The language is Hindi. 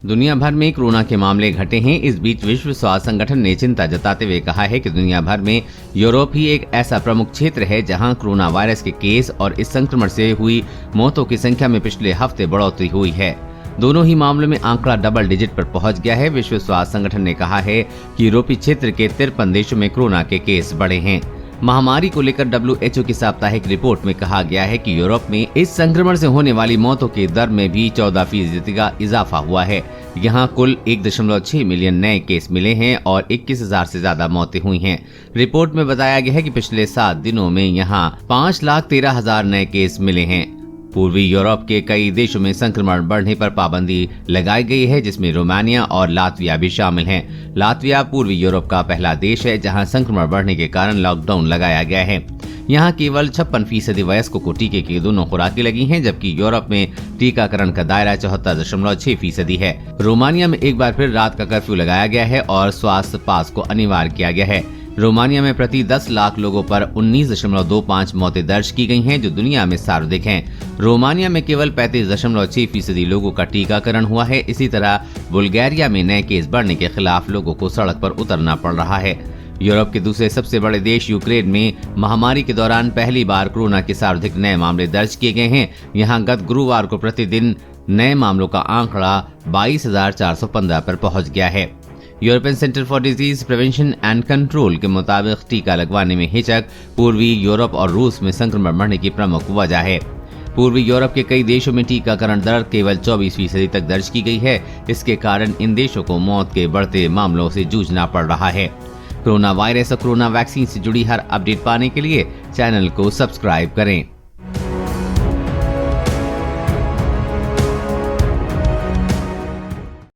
दुनिया भर में कोरोना के मामले घटे हैं। इस बीच विश्व स्वास्थ्य संगठन ने चिंता जताते हुए कहा है कि दुनिया भर में यूरोप ही एक ऐसा प्रमुख क्षेत्र है जहां कोरोना वायरस के केस और इस संक्रमण से हुई मौतों की संख्या में पिछले हफ्ते बढ़ोतरी हुई है। दोनों ही मामलों में आंकड़ा डबल डिजिट पर पहुंच गया है। विश्व स्वास्थ्य संगठन ने कहा है कि यूरोपीय क्षेत्र के 53 देशों में कोरोना के केस बढ़े हैं। महामारी को लेकर WHO की साप्ताहिक रिपोर्ट में कहा गया है कि यूरोप में इस संक्रमण से होने वाली मौतों की दर में भी 14% का इजाफा हुआ है। यहाँ कुल 1.6 मिलियन नए केस मिले हैं और 21,000 से ज्यादा मौतें हुई हैं। रिपोर्ट में बताया गया है कि पिछले 7 दिनों में यहाँ 5,13,000 नए केस मिले हैं। पूर्वी यूरोप के कई देशों में संक्रमण बढ़ने पर पाबंदी लगाई गई है, जिसमें रोमानिया और लातविया भी शामिल हैं। लातविया पूर्वी यूरोप का पहला देश है जहां संक्रमण बढ़ने के कारण लॉकडाउन लगाया गया है। यहां केवल 56% वयस्कों को टीके की दोनों खुराकें लगी हैं, जबकि यूरोप में टीकाकरण का दायरा 74.6% है। रोमानिया में एक बार फिर रात का कर्फ्यू लगाया गया है और स्वास्थ्य पास को अनिवार्य किया गया है। रोमानिया में प्रति 10 लाख लोगों पर 19.25 मौतें दर्ज की गई हैं, जो दुनिया में सर्वाधिक हैं। रोमानिया में केवल 35.6% लोगों का टीकाकरण हुआ है। इसी तरह बुल्गारिया में नए केस बढ़ने के खिलाफ लोगों को सड़क पर उतरना पड़ रहा है। यूरोप के दूसरे सबसे बड़े देश यूक्रेन में महामारी के दौरान पहली बार कोरोना के सर्वाधिक नए मामले दर्ज किए गए हैं। यहाँ गत गुरुवार को प्रतिदिन नए मामलों का आंकड़ा 22,415 पर पहुंच गया है। European centre for disease prevention and control के मुताबिक टीका लगवाने में हिचक पूर्वी यूरोप और रूस में संक्रमण बढ़ने की प्रमुख वजह है। पूर्वी यूरोप के कई देशों में टीकाकरण दर केवल 24% तक दर्ज की गई है। इसके कारण इन देशों को मौत के बढ़ते मामलों से जूझना पड़ रहा है। कोरोना वायरस और कोरोना वैक्सीन से जुड़ी हर अपडेट पाने के लिए चैनल को सब्सक्राइब करें।